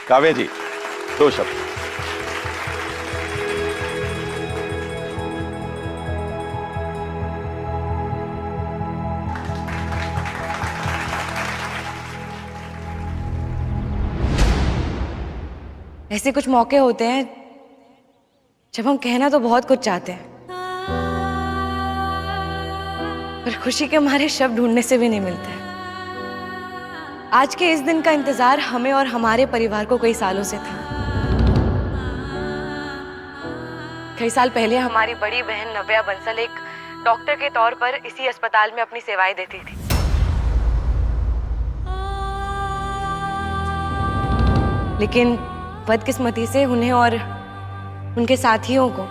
काव्या जी, 2 शब्द। ऐसे कुछ मौके होते हैं जब हम कहना तो बहुत कुछ चाहते हैं, पर खुशी के मारे शब्द ढूंढने से भी नहीं मिलते। आज के इस दिन का इंतजार हमें और हमारे परिवार को कई सालों से था। कई साल पहले हमारी बड़ी बहन नव्या बंसल एक डॉक्टर के तौर पर इसी अस्पताल में अपनी सेवाएं देती थी। लेकिन बदकिस्मती से उन्हें और उनके साथियों को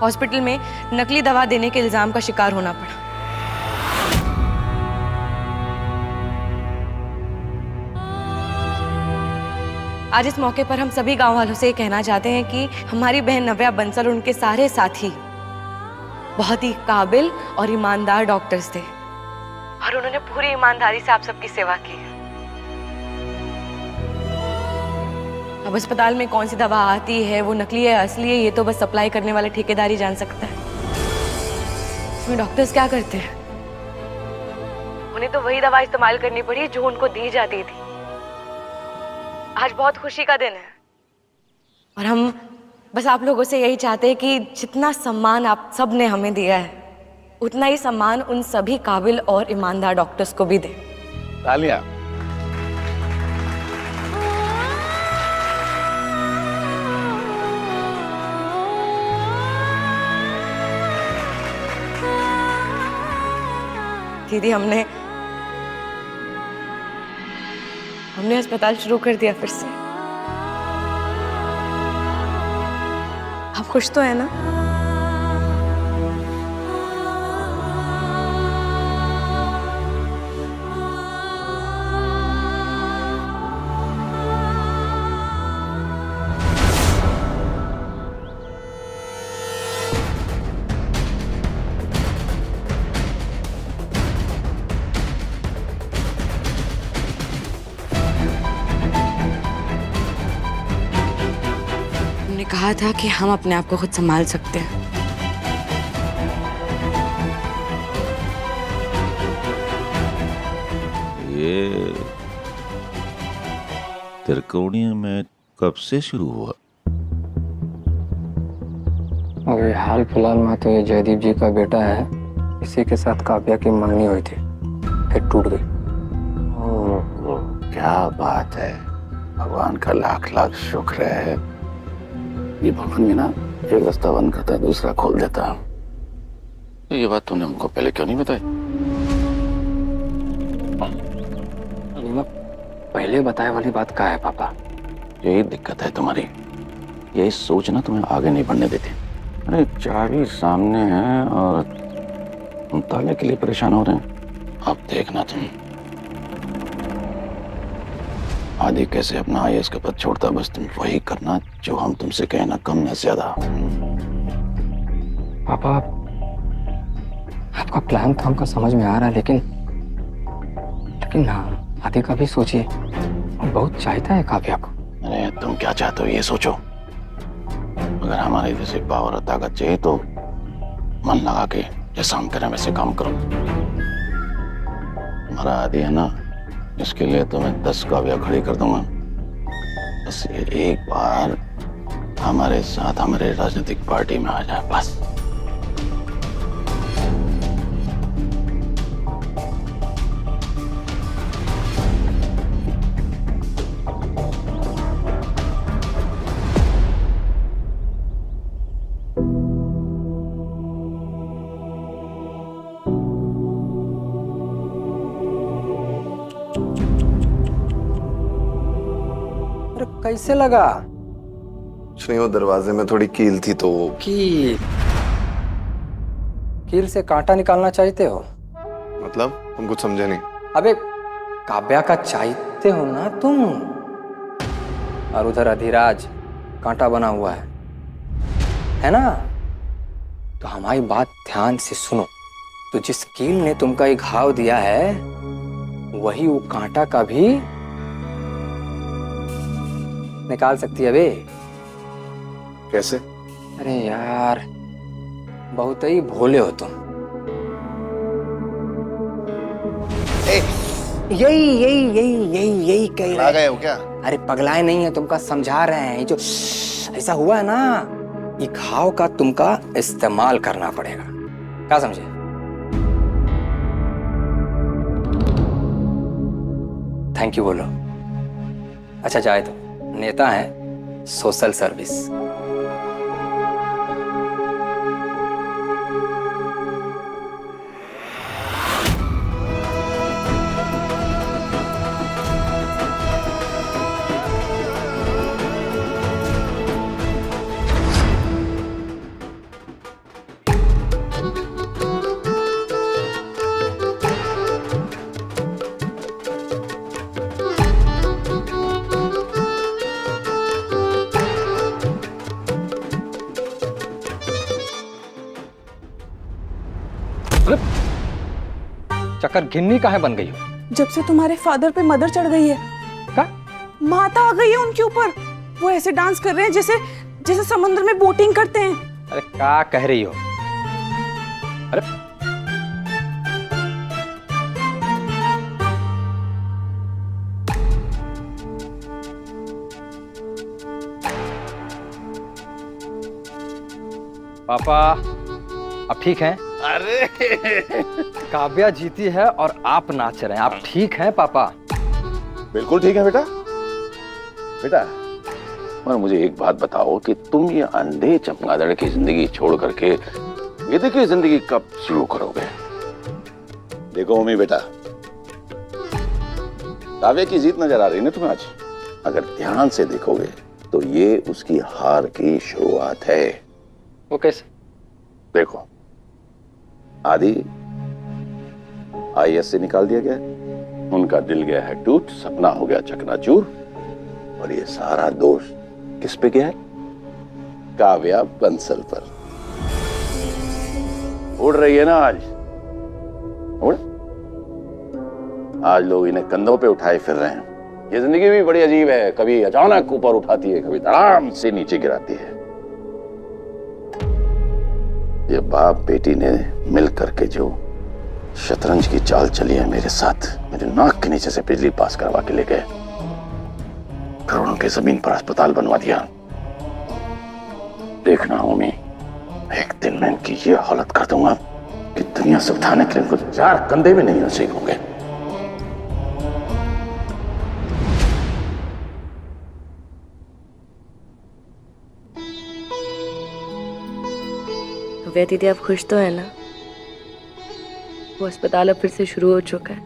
हॉस्पिटल में नकली दवा देने के इल्जाम का शिकार होना पड़ा। आज इस मौके पर हम सभी गांव वालों से ये कहना चाहते हैं कि हमारी बहन नव्या बंसल और उनके सारे साथी बहुत ही काबिल और ईमानदार डॉक्टर्स थे और उन्होंने पूरी ईमानदारी से आप सबकी सेवा की। अब अस्पताल में कौन सी दवा आती है, वो नकली है असली है, ये तो बस सप्लाई करने वाले ठेकेदार ही जान सकता है। इसमें डॉक्टर्स क्या करते हैं? उन्हें तो वही दवा इस्तेमाल करनी पड़ी जो उनको दी जाती थी। आज बहुत खुशी का दिन है और हम बस आप लोगों से यही चाहते हैं कि जितना सम्मान आप सब ने हमें दिया है उतना ही सम्मान उन सभी काबिल और ईमानदार डॉक्टर्स को भी दें। तालियां। दीदी, हमने अस्पताल शुरू कर दिया फिर से। आप खुश तो है ना? कहा था कि हम अपने आप को खुद संभाल सकते हैं। ये त्रिकोणीय में कब से शुरू हुआ? अभी हाल फिलहाल में तो ये जयदीप जी का बेटा है, इसी के साथ काव्या की मंगनी हुई थी, फिर टूट गई। क्या बात है, भगवान का लाख लाख शुक्र है। ये भगवान भी ना एक रास्ता बंद करता है दूसरा खोल देता है। ये बात तूने हमको पहले क्यों नहीं बताई? पहले बताए वाली बात क्या है पापा? यही दिक्कत है तुम्हारी, यही सोच ना तुम्हें आगे नहीं बढ़ने देती। अरे चाबी सामने है और तुम ताले के लिए परेशान हो रहे हैं। अब देखना तुम आदि कैसे अपना आईएएस का पद छोड़ता, बस तुम वही करना जो हम तुमसे कहें ना, कम ना ज्यादा। पापा, आपका प्लान तो हमको समझ में आ रहा है, लेकिन ना आदि का भी सोचिए, वो बहुत चाहता है काव्या को। अरे तुम क्या चाहते हो ये सोचो। अगर हमारे जैसे पावर और ताकत चाहिए तो मन लगा के जैसा हम करें वैसे काम करो। हमारा आदि है ना, इसके लिए तो मैं 10 काव्या खड़ी कर दूंगा। बस ये एक बार हमारे साथ हमारे राजनीतिक पार्टी में आ जाए बस। कैसे लगा? कुछ नहीं, वो दरवाजे में थोड़ी कील थी तो वो। कील से कांटा निकालना चाहते हो? मतलब तुम कुछ समझे नहीं। अबे काव्या का चाहते हो ना तुम, और उधर अधिराज कांटा बना हुआ है ना? तो हमारी बात ध्यान से सुनो। तो जिस कील ने तुमका ये घाव दिया है वही वो कांटा का भी निकाल सकती है बे। कैसे? अरे यार, बहुत ही भोले हो तुम। यही कह आ रहे। गए हो क्या? अरे पगलाए नहीं है, तुमका समझा रहे हैं। ये जो ऐसा हुआ है ना, ये घाव का तुमका इस्तेमाल करना पड़ेगा। क्या समझे? थैंक यू बोलो। अच्छा जाए तो, नेता है सोशल सर्विस। चक्कर घिन्नी काहे बन गई हो? जब से तुम्हारे फादर पे मदर चढ़ गई है। क्या? माता आ गई है उनके ऊपर। वो ऐसे डांस कर रहे हैं जैसे जैसे समुद्र में बोटिंग करते हैं। अरे क्या कह रही हो? अरे पापा अब ठीक हैं? अरे काव्या जीती है और आप नाच रहे हैं। आप ठीक हैं पापा? बिल्कुल ठीक है बेटा। बेटा और मुझे एक बात बताओ कि तुम ये अंधे चमगादड़ की जिंदगी छोड़ करके ये देखिए जिंदगी कब शुरू करोगे? देखो मम्मी बेटा, काव्या की जीत नजर आ रही है ना तुम्हें आज? अगर ध्यान से देखोगे तो ये उसकी हार की शुरुआत है। वो कैसे? देखो, आदि आईएएस से निकाल दिया गया, उनका दिल गया है टूट, सपना हो गया चकनाचूर, और ये सारा दोष किस पे गया है? काव्या बंसल पर। उड़ रही है ना आज? उड़? आज लोग इन्हें कंधों पे उठाए फिर रहे हैं। ये जिंदगी भी बड़ी अजीब है, कभी अचानक ऊपर उठाती है, कभी धड़ाम से नीचे गिराती है। ये बाप बेटी ने मिल करके जो शतरंज की चाल चली है मेरे साथ, मेरे नाक के नीचे से बिजली पास करवा के ले गए, करोड़ों की जमीन पर अस्पताल बनवा दिया। देखना मम्मी, एक दिन मैं इनकी ये हालत कर दूंगा कि दुनिया से उठाने के लिए इनको 4 कंधे भी नहीं नसीब होंगे। काव्या दीदी आप खुश तो है ना? वो अस्पताल अब फिर से शुरू हो चुका है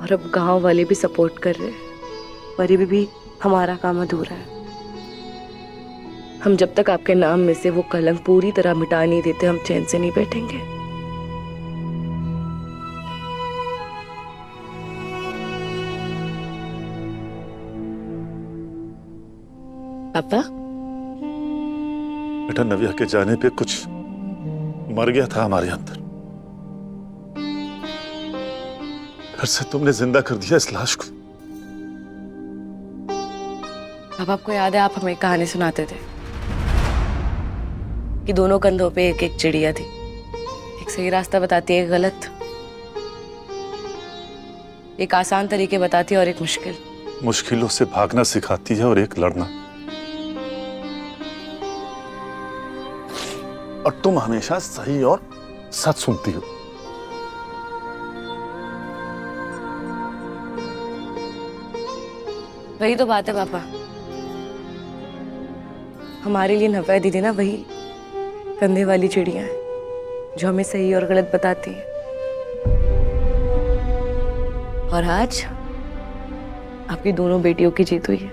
और अब गांव वाले भी सपोर्ट कर रहे हैं। पर ये भी हमारा काम अधूरा है। हम जब तक आपके नाम में से वो कलंक पूरी तरह मिटा नहीं देते, हम चैन से नहीं बैठेंगे। पापा, बेटा नव्या के जाने पे कुछ मर गया था हमारे अंदर। घर से तुमने जिंदा कर दिया इस लाश को। अब आपको याद है आप हमें एक कहानी सुनाते थे कि दोनों कंधों पे एक एक चिड़िया थी, एक सही रास्ता बताती है, एक गलत, एक आसान तरीके बताती है और एक मुश्किल। मुश्किलों से भागना सिखाती है और एक लड़ना। और तुम हमेशा सही और सच सुनती हो। वही तो बात है पापा, हमारे लिए नव्या दीदी ना वही कंधे वाली चिड़िया है जो हमें सही और गलत बताती है। और आज आपकी दोनों बेटियों की जीत हुई है।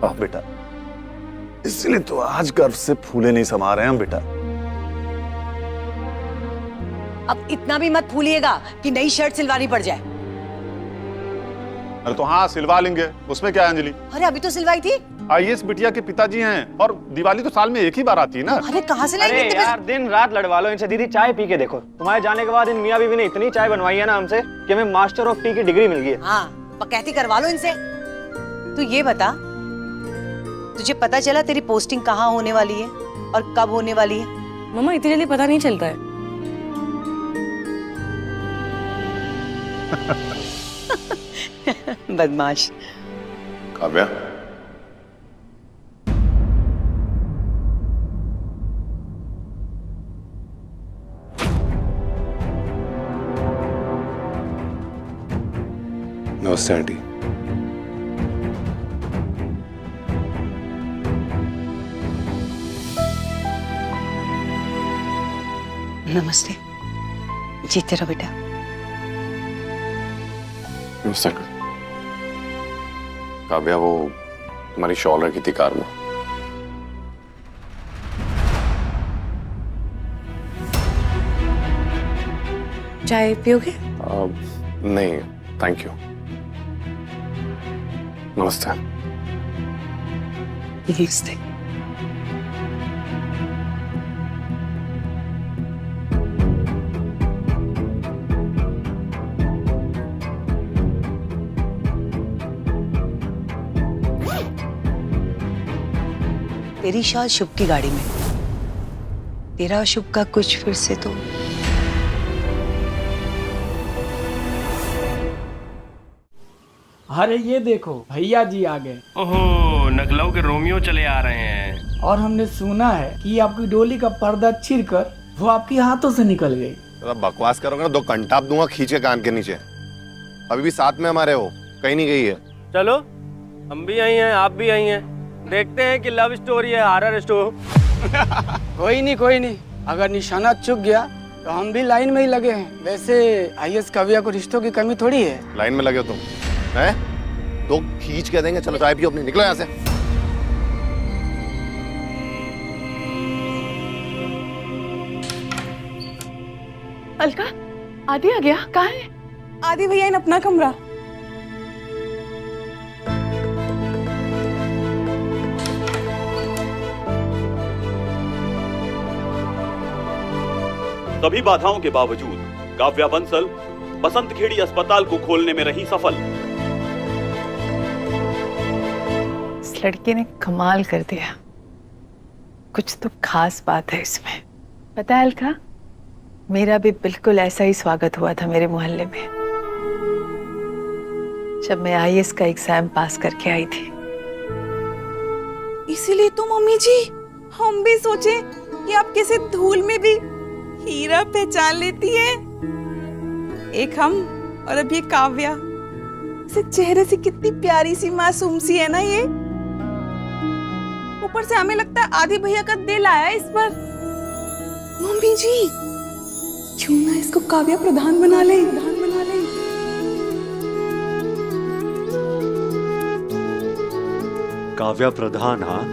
वाह बेटा, इसलिए तो आज गर्व से फूले नहीं समा रहे हैं हम बेटा। अब इतना भी मत भूलिएगा कि नई शर्ट सिलवानी पड़ जाए। अरे तो हाँ सिलवा लेंगे, उसमें क्या है अंजलि? अरे अभी तो सिलवाई थी। आईएएस बिटिया के पिताजी हैं और दिवाली तो साल में एक ही बार आती है ना। अरे कहाँ से लाएंगे अरे इतने यार दिन रात लड़वा लो इनसे। दीदी चाय पी के देखो, तुम्हारे जाने के बाद इन मियां बीवी ने इतनी चाय बनवाई है ना हमसे कि हमें मास्टर ऑफ टी की डिग्री मिल गई है। हाँ पकैती करवा लो इनसे। तो ये बता तुझे पता चला तेरी पोस्टिंग कहाँ होने वाली है और कब होने वाली है? मम्मा इतनी जल्दी पता नहीं चलता है। बदमाश। काव्या, नमस्ते आंटी। नमस्ते। जीते रहो बेटा। नमस्ते। काव्या, वो तुम्हारी शॉल रखी थी कार में। चाय पियोगे? नहीं थैंक यू। नमस्ते। नमस्ते। तेरी शॉल शुभ की गाड़ी में, तेरा और शुभ का कुछ फिर से तो। अरे ये देखो भैया जी आ गए। ओहो, नकलऊ के रोमियो चले आ रहे हैं। और हमने सुना है कि आपकी डोली का पर्दा चिरकर वो आपके हाथों से निकल गई। तो बकवास करोगे ना 2 घंटाप दूंगा खींच के कान के नीचे। अभी भी साथ में हमारे हो, कहीं नहीं गई है। चलो, हम भी आई हैं, आप भी आई हैं। देखते हैं कि लव स्टोरी है हॉरर स्टोरी। कोई नहीं, अगर निशाना चुक गया तो हम भी लाइन में ही लगे हैं। वैसे आईएएस काव्या को रिश्तों की कमी थोड़ी है। लाइन में लगे हो तुम हैं? 2 खींच के देंगे। चलो चाय पियो अपनी, निकलो यहाँ से। अलका, आदि आ गया? कहाँ है? आदि भैया इन अपना कमरा। सभी बाधाओं के बावजूद काव्या बंसल बसंत खेड़ी अस्पताल को खोलने में रही सफल। इस लड़के ने कमाल कर दिया। कुछ तो खास बात है इसमें। पता है अलका, मेरा भी बिल्कुल ऐसा ही स्वागत हुआ था मेरे मोहल्ले में, जब मैं आईएएस का एग्जाम पास करके आई थी। इसीलिए तो मम्मी जी हम भी सोचे कि आप किसी धूल में भी हीरा पहचान लेती है। एक हम और अब ये काव्या। इस चेहरे से कितनी प्यारी सी मासूम सी है ना ये। ऊपर से हमें लगता है आदि भैया का दिल आया इस पर। मम्मी जी क्यों ना इसको काव्या प्रधान बना ले। काव्या प्रधान? हाँ,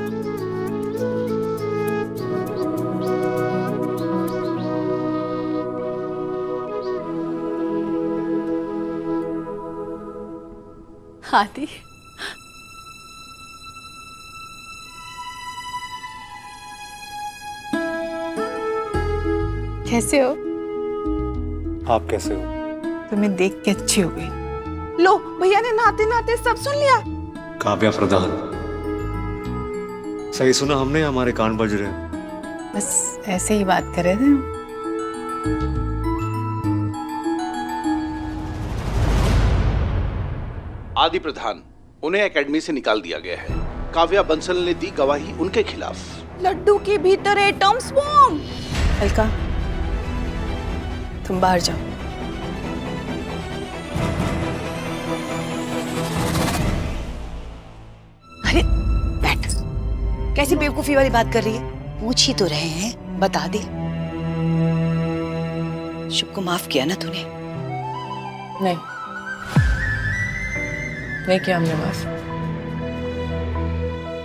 आदि, कैसे हो? आप कैसे हो? तुम्हें देख के अच्छी हो गई। लो भैया ने नहाते नहाते सब सुन लिया। काव्या प्रधान, सही सुना हमने? हमारे कान बज रहे हैं। बस ऐसे ही बात कर रहे थे हम। आदि प्रधान, उन्हें एकेडमी से निकाल दिया गया है। काव्या बंसल ने दी गवाही उनके खिलाफ। लड्डू के भीतर एटम्स बॉम्ब। अलका, तुम बाहर जाओ। अरे बैठ, कैसी बेवकूफी वाली बात कर रही है? पूछ ही तो रहे हैं, बता दे। शुभ को माफ किया ना तूने? नहीं किया हमने माफ,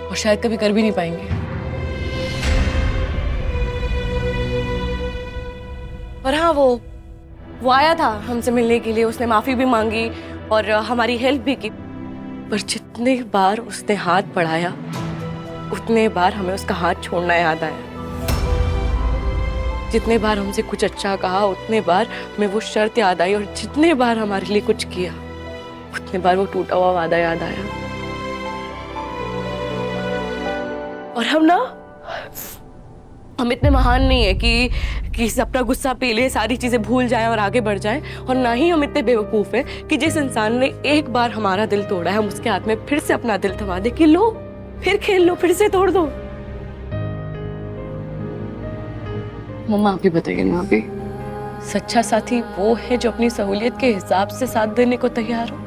और शायद कभी कर भी नहीं पाएंगे। और हाँ, वो आया था हमसे मिलने के लिए। उसने माफी भी मांगी और हमारी हेल्प भी की। पर जितने बार उसने हाथ बढ़ाया उतने बार हमें उसका हाथ छोड़ना याद आया। जितने बार हमसे कुछ अच्छा कहा उतने बार हमें वो शर्त याद आई, और जितने बार हमारे लिए कुछ किया उतने बार वो टूटा हुआ वादा याद आया। और हम इतने महान नहीं है कि अपना गुस्सा पी ले, सारी चीजें भूल जाएं और आगे बढ़ जाएं। और ना ही हम इतने बेवकूफ हैं कि जिस इंसान ने एक बार हमारा दिल तोड़ा है हम उसके हाथ में फिर से अपना दिल थमा दे कि लो फिर खेल लो, फिर से तोड़ दो। मम्मा आप ही बताइए ना, अभी सच्चा साथी वो है जो अपनी सहूलियत के हिसाब से साथ देने को तैयार हो,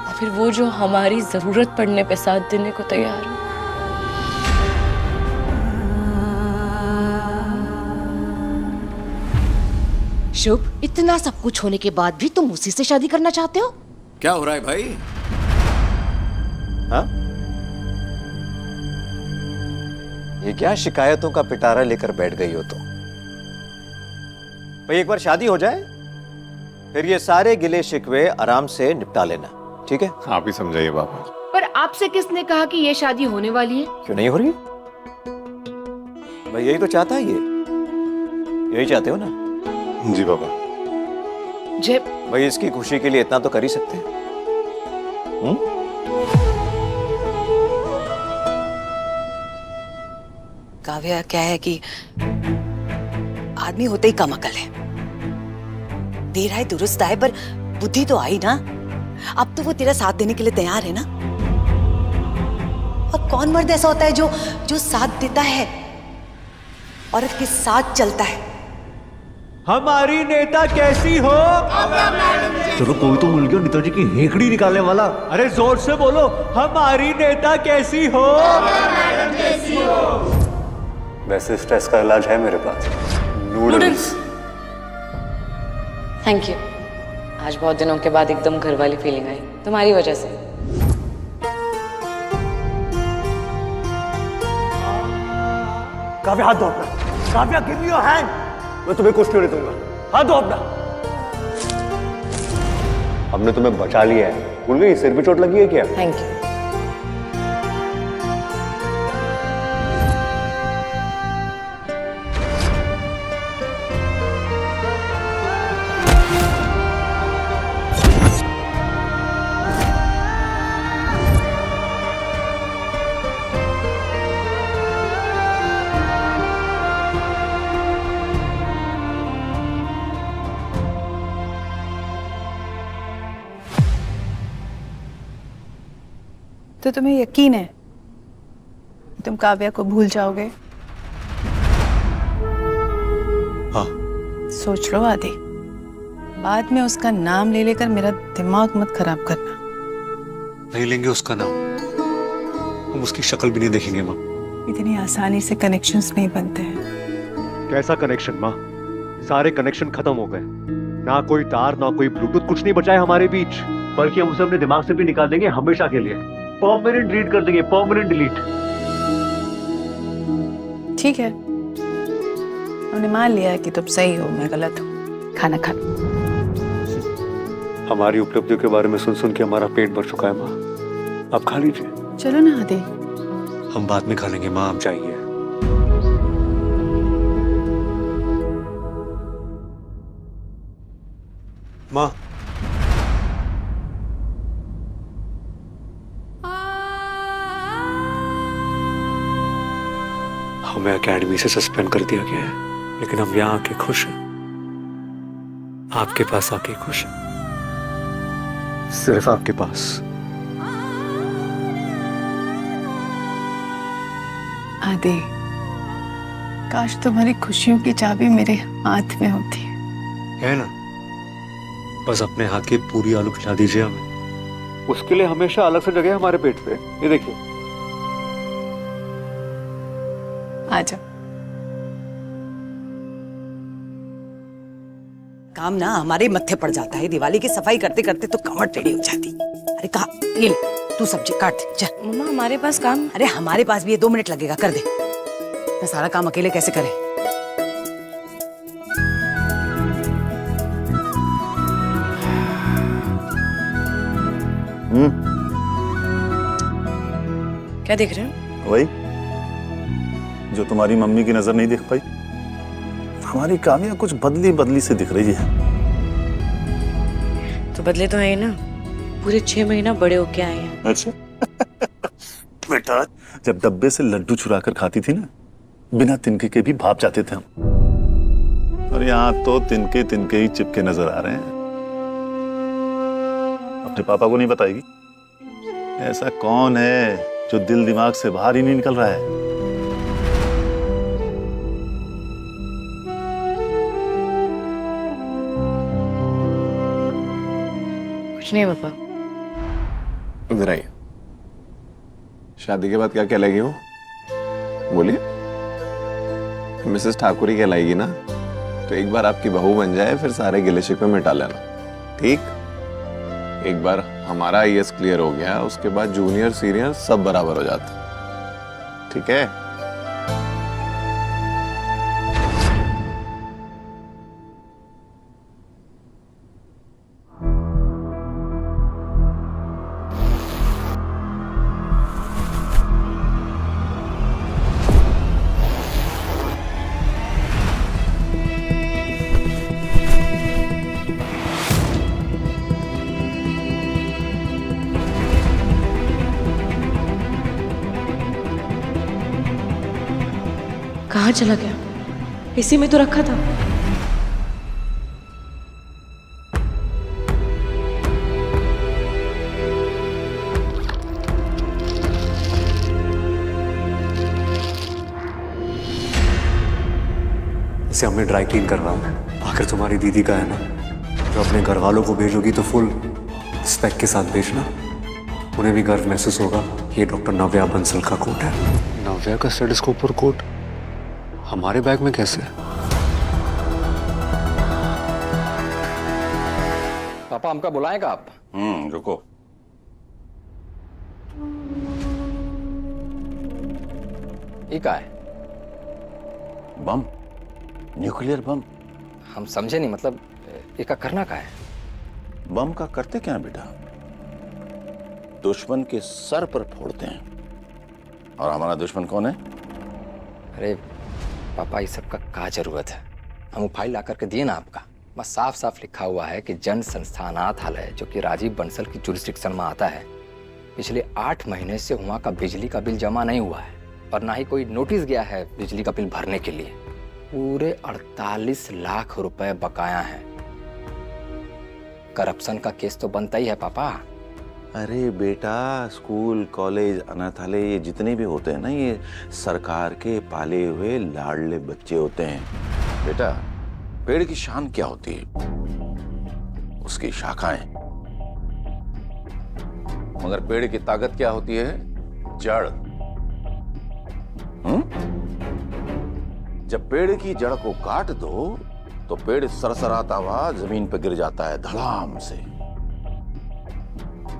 या फिर वो जो हमारी जरूरत पड़ने पे साथ देने को तैयार हो। शुभ, इतना सब कुछ होने के बाद भी तुम उसी से शादी करना चाहते हो? क्या हो रहा है भाई? हाँ? ये क्या शिकायतों का पिटारा लेकर बैठ गई हो तुम? भाई एक बार शादी हो जाए फिर ये सारे गिले शिकवे आराम से निपटा लेना, ठीक है? आप ही समझाइए बाबा। पर आपसे किसने कहा कि ये शादी होने वाली है? क्यों नहीं हो रही? भाई यही तो चाहता है ये, यही चाहते हो ना? जी बाबा। जय भाई इसकी खुशी के लिए इतना तो कर ही सकते हैं। काव्या क्या है कि आदमी होते ही कम अकल है, देर आए दुरुस्त आए, पर बुद्धि तो आई ना। अब तो वो तेरा साथ देने के लिए तैयार है ना। और कौन मर्द ऐसा होता है जो साथ देता है, औरत के साथ चलता है। हमारी नेता कैसी हो? चलो कोई तो मिल गया नेताजी की हेकड़ी निकालने वाला। अरे जोर से बोलो, हमारी नेता कैसी हो? वैसे स्ट्रेस का इलाज है मेरे पास, नूडल्स। Thank you. आज बहुत दिनों के बाद एकदम घर वाली फीलिंग आई तुम्हारी वजह से। काव्या हाथ दो अपना। Kavya give me your hand. मैं तुम्हें कुछ नहीं दूंगा, हाथ दो अपना। हमने तुम्हें बचा लिया है, भूल गई? सिर पे चोट लगी है क्या? Thank you. तो तुम्हें यकीन है तुम काव्या को भूल जाओगे? हाँ। सोच लो आदि, बाद में उसका नाम ले लेकर मेरा दिमाग मत खराब करना। नहीं लेंगे उसका नाम, हम उसकी शक्ल भी नहीं देखेंगे माँ। इतनी आसानी से कनेक्शंस नहीं बनते हैं। कैसा कनेक्शन माँ? सारे कनेक्शन खत्म हो गए, ना कोई तार ना कोई ब्लूटूथ, कुछ नहीं बचा है हमारे बीच। बल्कि हम उसे अपने दिमाग से भी निकाल देंगे हमेशा के लिए। परमानेंट डिलीट कर देंगे, परमानेंट डिलीट। ठीक है, हमने मान लिया है कि तुम सही हो, मैं गलत हूँ। खाना खा लो। हमारी उपलब्धियों के बारे में सुन सुन के हमारा पेट भर चुका है माँ, आप खा लीजिए। चलो ना आदि। हम बाद में खा लेंगे माँ, आप जाइए। माँ, हमें एकेडमी से सस्पेंड कर दिया गया है, लेकिन हम यहाँ आके खुश हैं, आपके पास आके खुश हैं, सिर्फ आपके पास। आदि, काश तुम्हारी खुशियों की चाबी मेरे हाथ में होती। है ना? बस अपने हाथ की पूरी आलू खिला दीजिए हमें, उसके लिए हमेशा अलग से जगह है हमारे पेट पे। ये देखिए, आ जाओ। काम ना हमारे मत्थे पड़ जाता है, दिवाली की सफाई करते करते तो कमर टेढ़ी हो जाती। अरे कहा, ये ले तू सब्जी काट दे, चल। मम्मा हमारे पास काम। अरे हमारे पास भी ये 2 मिनट लगेगा, कर दे। मैं सारा काम अकेले कैसे करे? क्या देख रहे हो? वही जो तुम्हारी मम्मी की नजर नहीं देख पाई। हमारी काव्या कुछ बदली बदली से दिख रही है। तो बदले तो है ही ना, पूरे 6 महीना बड़े होके आए हैं। अच्छा बेटा, जब डब्बे से लड्डू चुरा कर खाती थी ना, बिना तिनके के भी भाप जाते थे हम। और यहाँ तो तिनके तिनके ही चिपके नजर आ रहे हैं। अपने पापा को नहीं बताएगी? ऐसा कौन है जो दिल दिमाग से बाहर ही नहीं निकल रहा है? कुछ नहीं पापा। इधर आइए। शादी के बाद क्या कहलाएगी वो? बोलिए। मिसेस ठाकुर ही कहलाएगी ना? तो एक बार आपकी बहू बन जाए फिर सारे गिले शिकवे मिटा लेना, ठीक? एक बार हमारा आईएएस क्लियर हो गया, उसके बाद जूनियर सीनियर सब बराबर हो जाते, ठीक है? कहाँ चला गया? इसी में तो रखा था। इसे हमने ड्राई क्लीन करना है। आखिर तुम्हारी दीदी का है ना, जो अपने घर वालों को भेजोगी तो फुल स्पेक के साथ भेजना, उन्हें भी गर्व महसूस होगा। ये डॉक्टर नव्या बंसल का कोट है। नव्या का स्टेथोस्कोप और कोट हमारे बैग में कैसे? पापा हमका बुलाएगा आप? रुको। ये क्या है? बम, न्यूक्लियर बम। हम समझे नहीं, मतलब ये करना क्या है? बम का करते क्या है बेटा? दुश्मन के सर पर फोड़ते हैं। और हमारा दुश्मन कौन है? अरे पापा, ये सब का क्या जरूरत है? हम फाइल ला करके दिए ना आपका, बस साफ साफ लिखा हुआ है कि जन संस्थानालय, जो कि राजीव बंसल की जुरिस्डिक्शन में आता है, पिछले 8 महीने से वहाँ का बिजली का बिल जमा नहीं हुआ है और ना ही कोई नोटिस गया है बिजली का बिल भरने के लिए। पूरे 48 लाख रुपए बकाया है। करप्शन का केस तो बनता ही है पापा। अरे बेटा, स्कूल, कॉलेज, अनाथालय, ये जितने भी होते हैं ना, ये सरकार के पाले हुए लाडले बच्चे होते हैं। बेटा, पेड़ की शान क्या होती है? उसकी शाखाएं। मगर पेड़ की ताकत क्या होती है? जड़। जब पेड़ की जड़ को काट दो तो पेड़ सरसराता हुआ जमीन पर गिर जाता है धड़ाम से।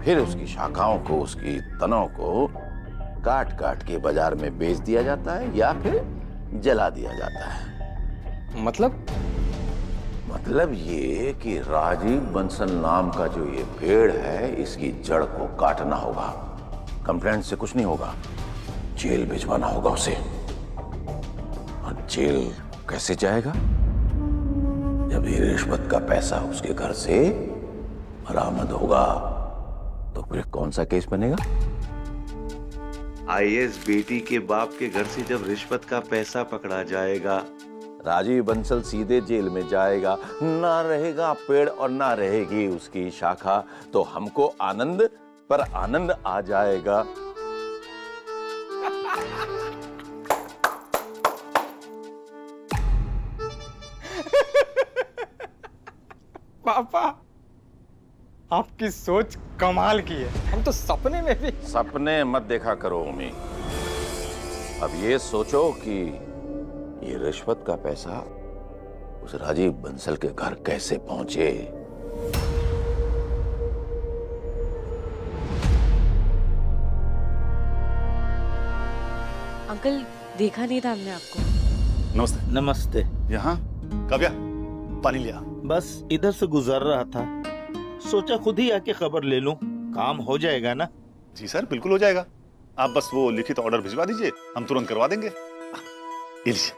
फिर उसकी शाखाओं को, उसकी तनों को काट काट के बाजार में बेच दिया जाता है या फिर जला दिया जाता है। मतलब ये कि राजीव बंसल नाम का जो ये पेड़ है, इसकी जड़ को काटना होगा। कंप्लेंट से कुछ नहीं होगा, जेल भिजवाना होगा उसे। और जेल कैसे जाएगा? जब ये रिश्वत का पैसा उसके घर से बरामद होगा तो फिर कौन सा केस बनेगा? आईएएस बेटी के बाप के घर से जब रिश्वत का पैसा पकड़ा जाएगा, राजीव बंसल सीधे जेल में जाएगा। ना रहेगा पेड़ और ना रहेगी उसकी शाखा, तो हमको आनंद पर आनंद आ जाएगा। पापा, आपकी सोच कमाल की है। हम तो सपने में भी। सपने मत देखा करो उम्मी। अब ये सोचो कि ये रिश्वत का पैसा उस राजीव बंसल के घर कैसे पहुंचे। अंकल, देखा नहीं था हमने आपको। नमस्ते। नमस्ते। यहाँ काव्या, पानी लिया। बस इधर से गुजर रहा था, सोचा खुद ही आके खबर ले लूं। काम हो जाएगा ना? जी सर, बिल्कुल हो जाएगा। आप बस वो लिखित ऑर्डर भिजवा दीजिए, हम तुरंत करवा देंगे। ये लीजिए।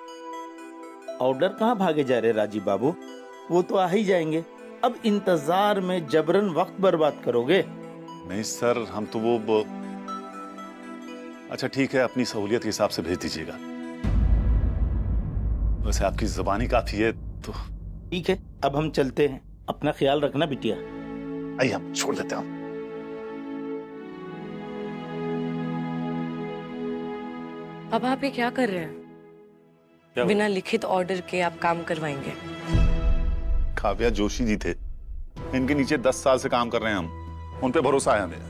ऑर्डर कहाँ भागे जा रहे राजीव बाबू? वो तो आ ही जाएंगे। अब इंतजार में जबरन वक्त बर्बाद करोगे? नहीं सर, हम तो वो अच्छा ठीक है, अपनी सहूलियत के हिसाब से भेज दीजिएगा। वैसे आपकी ज़बानी काफी है तो। ठीक है, अब हम चलते हैं, अपना ख्याल रखना बिटिया। आइए हम छोड़ देते हैं। पापा आप ये क्या कर रहे हैं? बिना लिखित ऑर्डर के आप काम करवाएंगे? काव्या जोशी जी थे, इनके नीचे 10 साल से काम कर रहे हैं हम, उन पे भरोसा है हमें।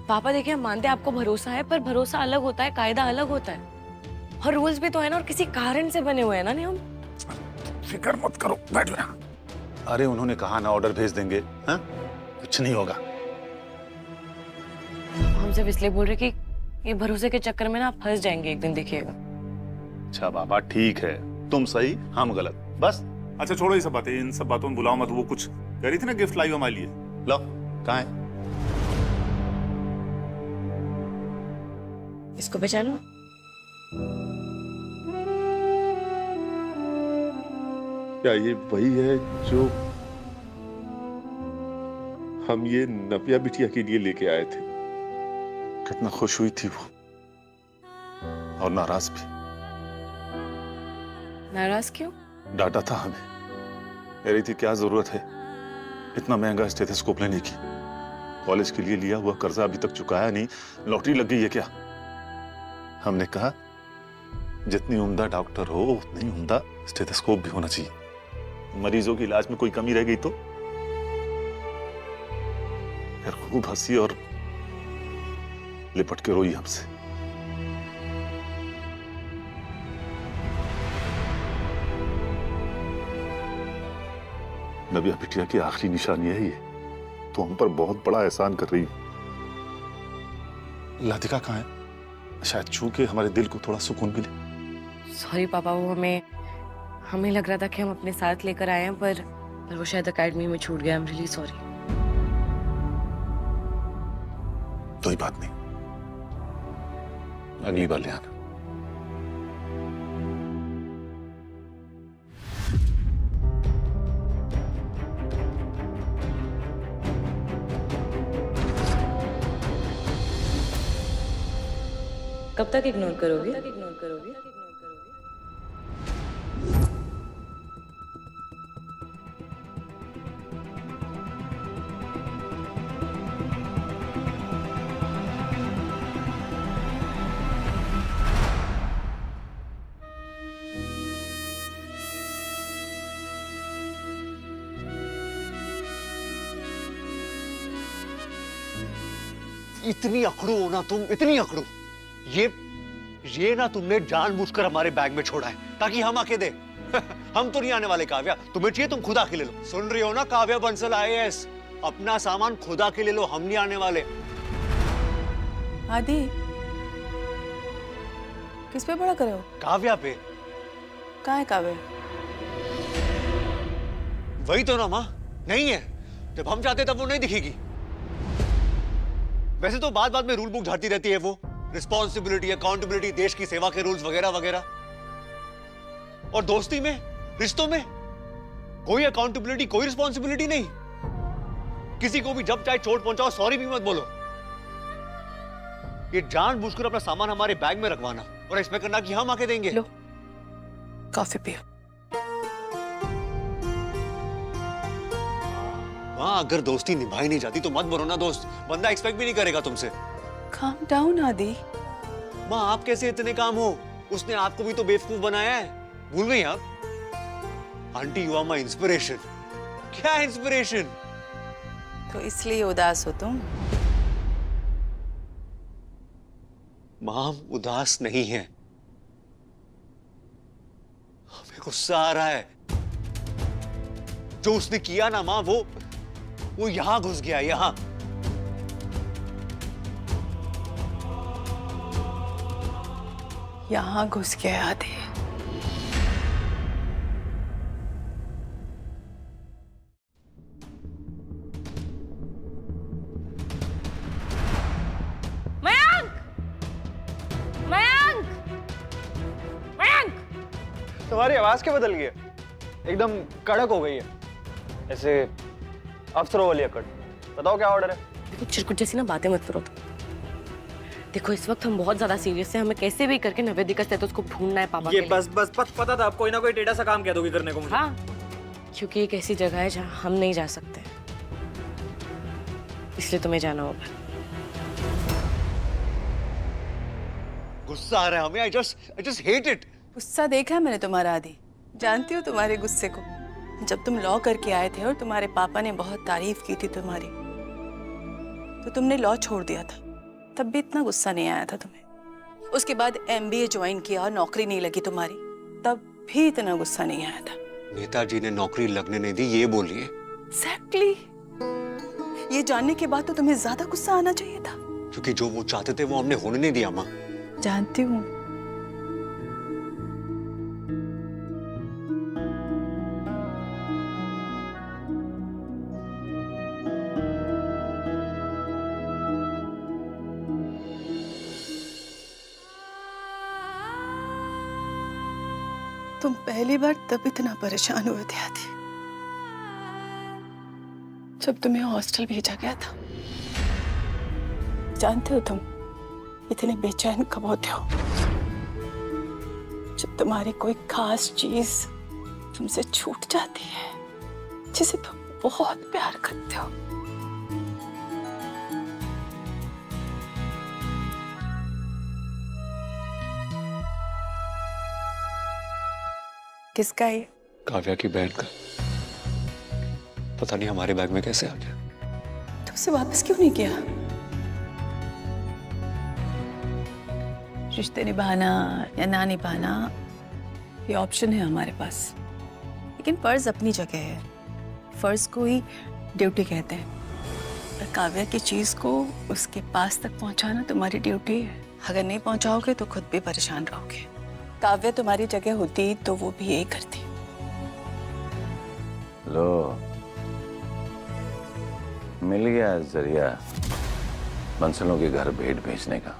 पापा देखिए, हम मानते हैं आपको भरोसा है, पर भरोसा अलग होता है, कायदा अलग होता है, और रूल्स भी तो है ना, और किसी कारण से बने हुए हैं ना नियम। फिक्र मत करो, बैठो यहाँ। अरे उन्होंने कहा ना ऑर्डर भेज देंगे, हाँ? कुछ नहीं होगा। हम सिर्फ इसलिए बोल रहे कि ये भरोसे के चक्कर में ना आप फंस जाएंगे एक दिन, देखिएगा। अच्छा बाबा ठीक है, तुम सही हम गलत, बस। अच्छा छोड़ो ये सब बातें, इन सब बातों में बुलाओ मत। वो कुछ कह रही थी ना, गिफ्ट लाई हो हमारे लिए, लो कहाँ है? इसको पहचानो? क्या ये वही है जो हम ये नव्या बिटिया के लिए लेके आए थे? कितना खुश हुई थी वो, और नाराज भी। नाराज क्यों? डांटा था हमें, कह रही थी क्या जरूरत है इतना महंगा स्टेथोस्कोप लेने की, कॉलेज के लिए लिया हुआ कर्जा अभी तक चुकाया नहीं, लॉटरी लग गई है क्या? हमने कहा जितनी उम्दा डॉक्टर हो उतनी उम्दा स्टेथोस्कोप भी होना चाहिए, मरीजों के इलाज में कोई कमी रह गई तो। फिर खूब हंसी और लिपट के रोई हमसे। नव्या बिटिया की आखिरी निशानी है ये, तो हम पर बहुत बड़ा एहसान कर रही है। लातिका कहाँ है? शायद छू के हमारे दिल को थोड़ा सुकून मिले। सॉरी पापा, वो हमें लग रहा था कि हम अपने साथ लेकर आए हैं, पर वो शायद एकेडमी में छूट गया। I am really sorry. कोई बात नहीं, अगली बार ले आना। कब तक इग्नोर करोगे? इतनी अकड़ू हो ना तुम, इतनी अकड़ू। ये ना तुमने जानबूझकर हमारे बैग में छोड़ा है ताकि हम आके दे। हम तो नहीं आने वाले काव्या, तुम्हें चाहिए तुम खुद आके ले लो। सुन रही हो ना काव्या बंसल IAS, अपना सामान खुद आके ले लो, हम नहीं आने वाले। आदि किस पे बड़ा करे हो? काव्या पे। कहाँ है काव्या? वही तो ना माँ, नहीं है। जब हम चाहते तब वो नहीं दिखेगी। वैसे तो बात बात में रूल बुक झाड़ती रहती है वो, रिस्पॉन्सिबिलिटी, अकाउंटेबिलिटी, देश की सेवा के रूल्स वगैरह वगैरह। और दोस्ती में, रिश्तों में कोई अकाउंटेबिलिटी, कोई रिस्पॉन्सिबिलिटी नहीं। किसी को भी जब चाहे चोट पहुंचाओ, सॉरी भी मत बोलो। ये जानबूझकर अपना सामान हमारे बैग में रखवाना और एक्सपेक्ट करना कि हम आके देंगे। लो कॉफी पियो। हाँ, अगर दोस्ती निभाई नहीं जाती तो मत बोलो ना दोस्त, बंदा एक्सपेक्ट भी नहीं करेगा तुमसे। काम डाउन आदि। माँ आप कैसे इतने काम हो? उसने आपको भी तो बेवकूफ बनाया है, भूल गई आप? Aunty you are my inspiration. क्या इंस्पिरेशन? तो इसलिए उदास हो तुम? माँ हम उदास नहीं हैं, हमें गुस्सा आ रहा है। जो उसने किया ना माँ, वो यहां घुस गया, यहां। यहाँ घुस गया आदि। तुम्हारी आवाज क्यों बदल गई है? एकदम कड़क हो गई है, ऐसे अफसरों वाली अकड़। बताओ क्या ऑर्डर है? चिरकुट जैसी ना बातें मत करो। देखो इस वक्त हम बहुत ज्यादा सीरियस हैं, हमें कैसे भी करके नवेदी का स्टेटस ढूंढना है पापा ये के लिए। बस पता था आप कोई ना कोई टेढ़ा सा काम कह दोगे करने को मुझे। हाँ, क्योंकि एक ऐसी जगह है जहाँ हम नहीं जा सकते, इसलिए तुम्हें जाना होगा। गुस्सा आ रहा है हमें। I just hate it. गुस्सा देखा है मैंने तुम्हारा आदि, जानती हूँ तुम्हारे गुस्से को। जब तुम लॉ करके आए थे और तुम्हारे पापा ने बहुत तारीफ की थी तुम्हारी, तो तुमने लॉ छोड़ दिया था, तब भी इतना गुस्सा नहीं आया था तुम्हें। उसके बाद MBA ज्वाइन किया और नौकरी नहीं लगी तुम्हारी, तब भी इतना गुस्सा नहीं आया था। नेताजी ने नौकरी लगने नहीं दी, ये बोलिए। Exactly. ये जानने के बाद तो तुम्हें ज्यादा गुस्सा आना चाहिए था। क्योंकि जो वो चाहते थे वो हमने होने नहीं दिया माँ। जानती हूँ। तुम पहली बार तब इतना परेशान हुए थे आदि, जब तुम्हें हॉस्टल भेजा गया था। जानते हो तुम इतने बेचैन कब होते हो जब तुम्हारी कोई खास चीज तुमसे छूट जाती है, जिसे तुम बहुत प्यार करते हो। किसका है? काव्या की बहन का। पता नहीं हमारे बैग में कैसे आ गया। तुमसे वापस क्यों नहीं किया? रिश्ते निभाना या ना निभाना ये ऑप्शन है हमारे पास, लेकिन फर्ज अपनी जगह है। फर्ज को ही ड्यूटी कहते हैं, और काव्या की चीज को उसके पास तक पहुंचाना तुम्हारी ड्यूटी है। अगर नहीं पहुंचाओगे तो खुद भी परेशान रहोगे। काव्या तुम्हारी जगह होती तो वो भी यही करती। लो, मिल गया जरिया बंसलों के घर भेंट भेजने का।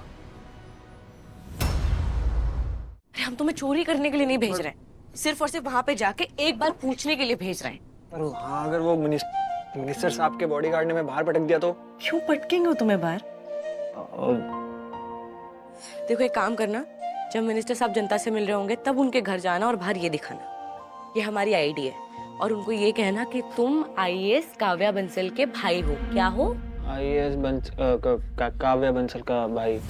अरे हम तुम्हें चोरी करने के लिए नहीं भेज रहे हैं, सिर्फ और सिर्फ वहां पे जाके एक बार पूछने के लिए भेज रहे हैं। पर हाँ, अगर वो मिनिस्टर साहब के बॉडीगार्ड ने मैं बाहर पटक दिया तो? क्यों पटकेंगे वो तुम्हें बाहर? देखो एक काम करना, जब मिनिस्टर साहब जनता से मिल रहे होंगे तब उनके घर जाना और बाहर ये दिखाना, ये हमारी आईडी है, और उनको ये कहना कि तुम IAS काव्या बंसल के भाई हो। क्या हो? IAS काव्या बंसल का भाई।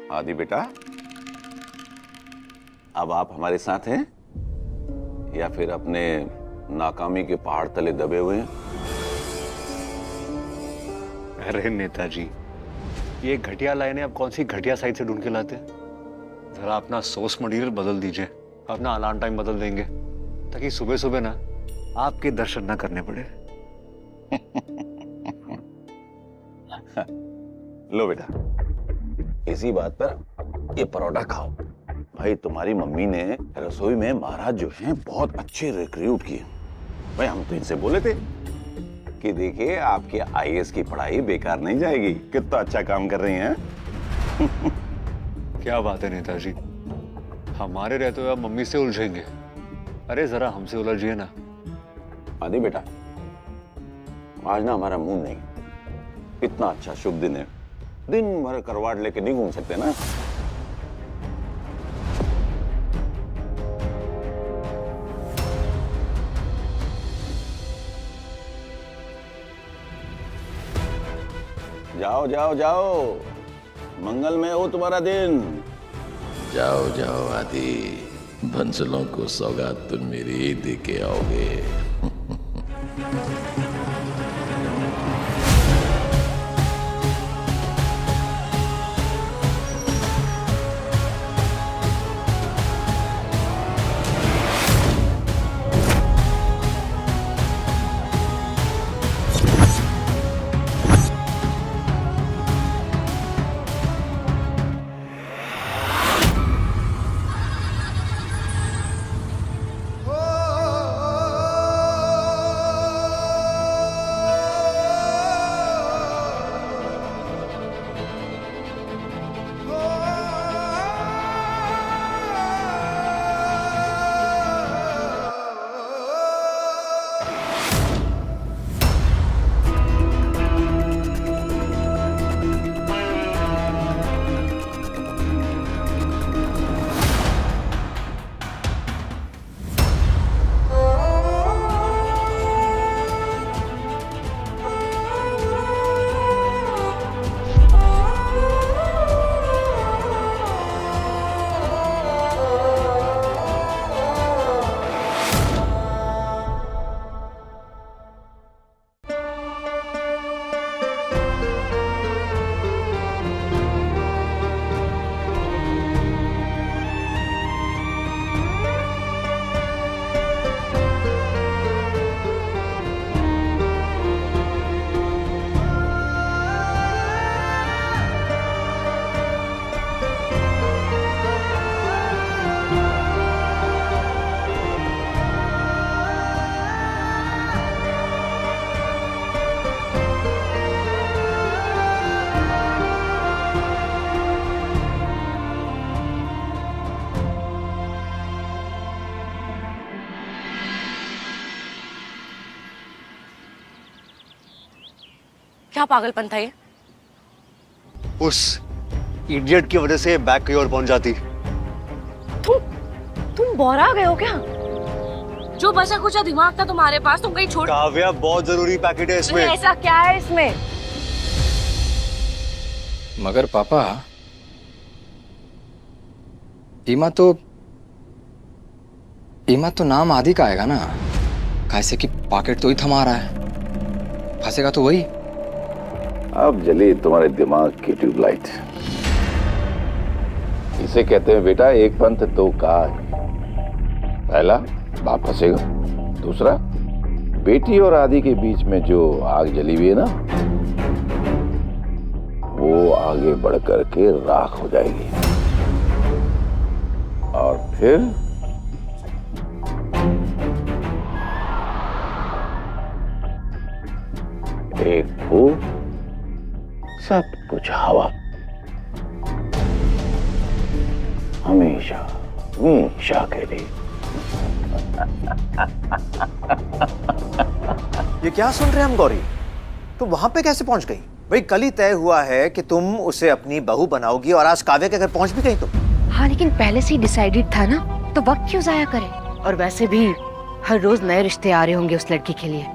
आदि बेटा, अब आप हमारे साथ हैं या फिर अपने नाकामी के पहाड़ तले दबे हुए हैं? अरे नेताजी, ये घटिया लाइनें अब कौन सी घटिया साइड से ढूंढ के लाते हैं? जरा अपना सोर्स मटेरियल बदल दीजिए, अपना अलार्म टाइम बदल देंगे ताकि सुबह सुबह ना आपके दर्शन ना करने पड़े। लो बेटा, इसी बात पर ये परोठा खाओ। भाई तुम्हारी मम्मी ने रसोई में महाराज जो हैं बहुत अच्छे रिक्रूट किए। भाई हम तो इनसे बोले थे कि देखिए आपके IAS की पढ़ाई बेकार नहीं जाएगी, कितना अच्छा काम कर रही हैं। क्या बात है नेताजी, हमारे रहते हुए आप मम्मी से उलझेंगे? अरे जरा हमसे उलझिए ना। आदि बेटा, आज ना हमारा मूड नहीं, इतना अच्छा शुभ दिन है, दिन भर करवाट लेके नहीं घूम सकते ना। जाओ जाओ जाओ, मंगलमय हो तुम्हारा दिन। जाओ जाओ आदि। बंसलों को सौगात तुम मेरी ही दे के आओगे। क्या पागलपन था ये? उस इडियट की वजह से बैग कहीं और पहुंच जाती। तुम बौरा गए हो क्या? जो बचा कुचा दिमाग था तुम्हारे पास, तुम कहीं छोड़। काव्या, बहुत जरूरी पैकेट है इसमें। ऐसा क्या है इसमें? मगर पापा, ईमा तो नाम आदि का आएगा ना, कैसे कि पॉकेट तो ही थमा रहा है, फंसेगा तो वही। अब जली तुम्हारे दिमाग की ट्यूबलाइट। इसे कहते हैं बेटा एक पंथ दो काज। पहला बाप फंसेगा, दूसरा बेटी और आदि के बीच में जो आग जली हुई है ना, वो आगे बढ़ करके राख हो जाएगी, और फिर एक फूक, सब कुछ हवा। हमेशा हमेशा के लिए। ये क्या सुन रहे हैं हम गौरी? तुम वहां पे कैसे पहुंच गई? भाई कल ही तय हुआ है कि तुम उसे अपनी बहू बनाओगी, और आज काव्या के घर पहुंच भी गई तुम। हाँ, लेकिन पहले से ही डिसाइडेड था ना, तो वक्त क्यों जाया करें? और वैसे भी हर रोज नए रिश्ते आ रहे होंगे उस लड़की के लिए।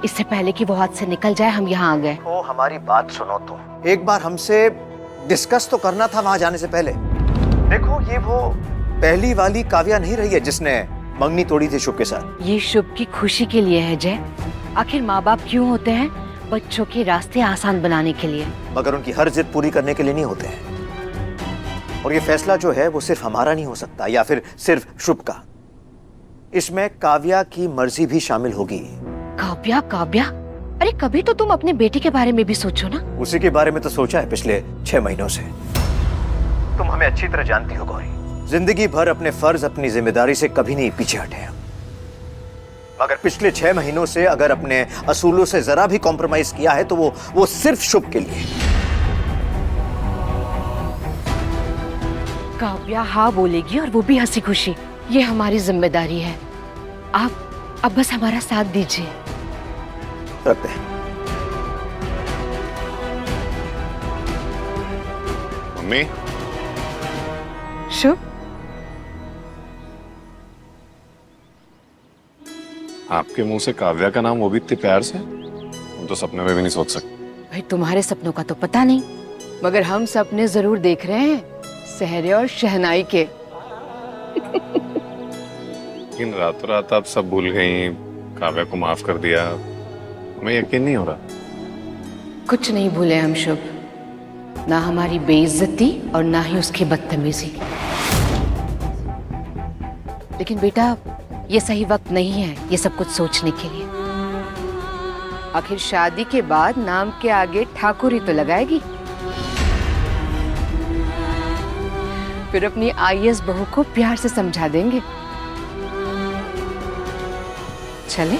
इससे पहले कि वो हाथ से निकल जाए हम यहाँ आ गए। तो हमारी बात सुनो तुम। एक बार हमसे डिस्कस तो करना था वहां जाने से पहले। देखो, ये वो पहली वाली काव्या नहीं रही है जिसने मंगनी तोड़ी थी शुभ के साथ। ये शुभ की खुशी के लिए है जय। आखिर माँ बाप क्यों होते हैं? बच्चों के रास्ते आसान बनाने के लिए। मगर उनकी हर जिद पूरी करने के लिए नहीं होते हैं। और ये फैसला जो है वो सिर्फ हमारा नहीं हो सकता, या फिर सिर्फ शुभ का। इसमें काव्या की मर्जी भी शामिल होगी। काव्या? काव्या? अरे कभी तो तुम अपने बेटी के बारे में भी सोचो ना। उसी के बारे में तो सोचा है पिछले 6 महीनों से। तुम हमें अच्छी तरह जानती हो गौरी, जिंदगी भर अपने फर्ज, अपनी जिम्मेदारी से कभी नहीं पीछे हटे हैं। मगर पिछले 6 महीनों से अगर अपने असूलों से जरा भी कॉम्प्रोमाइज किया है तो वो सिर्फ शुभ के लिए। काव्या हाँ बोलेगी, और वो भी हंसी खुशी। ये हमारी जिम्मेदारी है। आप अब बस हमारा साथ दीजिए। रखते हैं। मम्मी। शुभ, आपके मुंह से काव्या का नाम, वो भी इतने प्यार से, हम तो सपने में भी नहीं सोच सकते। भाई तुम्हारे सपनों का तो पता नहीं, मगर हम सपने जरूर देख रहे हैं सहरे और शहनाई के। लेकिन रातों रात आप सब भूल गई, काव्या को माफ कर दिया, हमें यकीन नहीं हो रहा। कुछ नहीं भूले हम शुभ, ना हमारी बेइज्जती और ना ही उसकी बदतमीजी। लेकिन बेटा ये सही वक्त नहीं है ये सब कुछ सोचने के लिए। आखिर शादी के बाद नाम के आगे ठाकुर ही तो लगाएगी। फिर अपनी आईएएस बहू को प्यार से समझा देंगे। चले?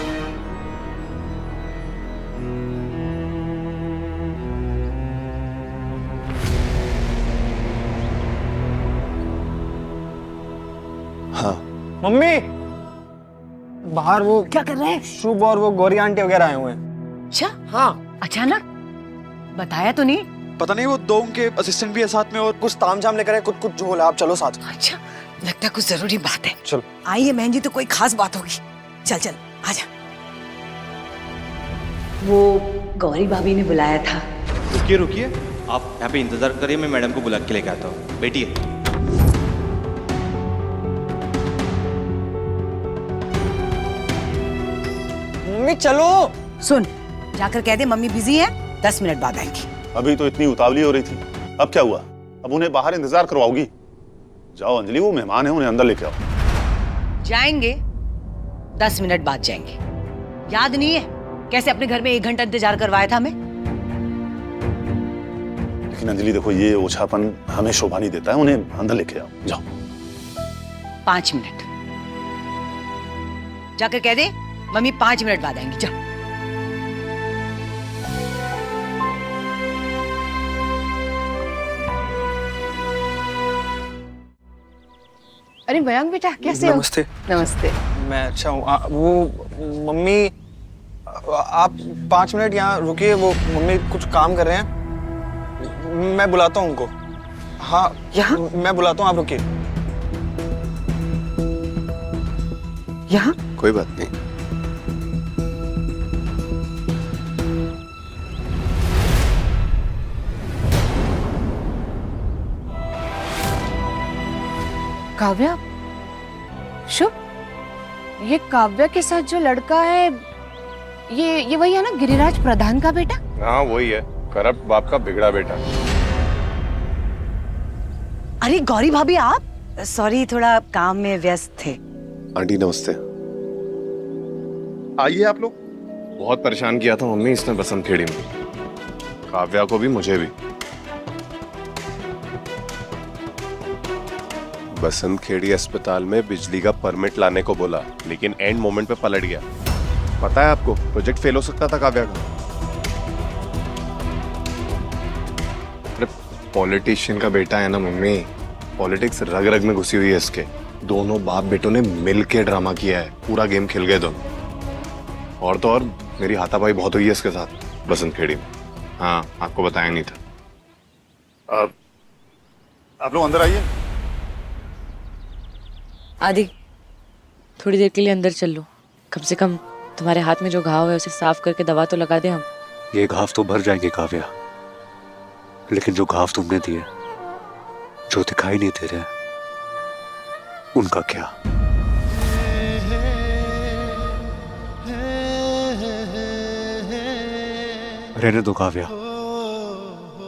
हाँ मम्मी, बाहर वो क्या कर रहे हैं? शुभ और वो गौरी आंटी वगैरह आए हुए हैं। अच्छा, हाँ। अचानक बताया तो नहीं? पता नहीं, वो दो उनके असिस्टेंट भी है साथ में और कुछ तामझाम लेकर आए, कुछ जो बोला। आप चलो साथ। अच्छा, लगता है कुछ जरूरी बात है। चलो। आइए बहन जी, तो कोई खास बात होगी। चल चल आजा। वो गौरी भाभी ने बुलाया था। रुकिए रुकिए, आप यहाँ पे इंतजार करिए, मैं मैडम को बुला के लेके आता हूँ। बैठिए। मम्मी चलो। सुन, जाकर कह दे मम्मी बिजी है, 10 मिनट बाद आएंगी। अभी तो इतनी उतावली हो रही थी, अब क्या हुआ? अब उन्हें बाहर इंतजार करवाओगी? जाओ अंजलि, वो मेहमान है, उन्हें अंदर लेके आओ। जाएंगे, 10 मिनट बाद जाएंगे। याद नहीं है कैसे अपने घर में 1 घंटा इंतजार करवाया था हमें? लेकिन अंजलि देखो, ये ओछापन हमें शोभा नहीं देता है, उन्हें अंदर लेके आओ। जाओ। 5 मिनट जाकर कह दे मम्मी 5 मिनट बाद आएंगी। जाओ। अरे मयंक बेटा, कैसे हो? नमस्ते। नमस्ते। मैं अच्छा हूँ। वो मम्मी, आप 5 मिनट यहाँ रुकिए, वो मम्मी कुछ काम कर रहे हैं, मैं बुलाता हूँ उनको। हाँ यहाँ मैं बुलाता हूँ, आप रुकिए। यहाँ कोई बात नहीं। काव्या, शुभ, ये काव्या के साथ जो लड़का है, ये वही है ना, गिरिराज प्रधान का बेटा? हाँ वही है, करप्ट बाप का बिगड़ा बेटा। अरे गौरी भाभी, आप? सॉरी, थोड़ा काम में व्यस्त थे। आंटी नमस्ते। आइए आप लोग। बहुत परेशान किया था मम्मी इसने बसंत खेड़ी में, काव्या को भी मुझे भी। बसंत खेड़ी अस्पताल में बिजली का परमिट लाने को बोला, लेकिन एंड मोमेंट पे पलट गया। पता है आपको, प्रोजेक्ट फेल हो सकता था काव्या का। अरे पॉलिटिशियन का बेटा है ना मम्मी, पॉलिटिक्स रग रग में घुसी हुई है इसके। दोनों बाप बेटों ने मिल के ड्रामा किया है, पूरा गेम खेल गए दोनों। और तो और मेरी हाथापाई बहुत हुई है इसके साथ बसंत खेड़ी में। हाँ, आपको बताया नहीं था। आप लोग अंदर आइए। आदि, थोड़ी देर के लिए अंदर चल लो। कम से कम तुम्हारे हाथ में जो घाव है उसे साफ करके दवा तो लगा दे हम। ये घाव तो भर जाएंगे काव्या, लेकिन जो घाव तुमने दिए, जो दिखाई नहीं दे रहे, उनका क्या? रहने दो काव्या,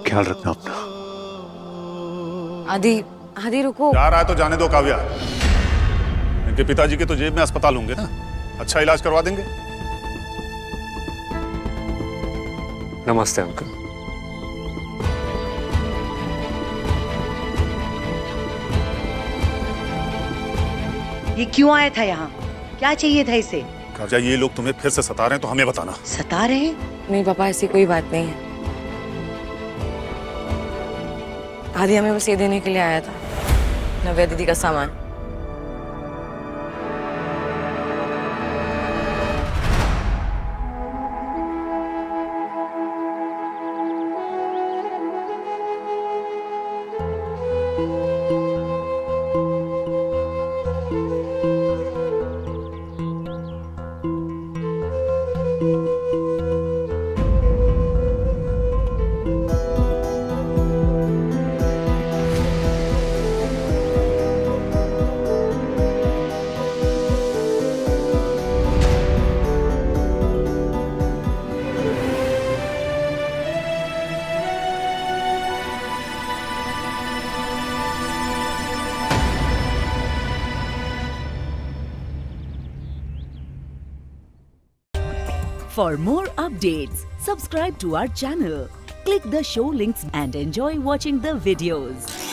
ख्याल रखना अपना। आदि, आदि रुको। जा रहा है तो जाने दो काव्या। इनके पिताजी के तो जेब में अस्पताल होंगे ना, अच्छा इलाज करवा देंगे। नमस्ते अंकल। ये क्यों आया था यहाँ? क्या चाहिए था इसे? काव्या, ये लोग तुम्हें फिर से सता रहे हैं तो हमें बताना। सता रहे हैं? नहीं पापा, ऐसी कोई बात नहीं है। आदि हमें बस ये देने के लिए आया था, नव्या दीदी का सामान। For more updates, subscribe to our channel, click the show links and enjoy watching the videos.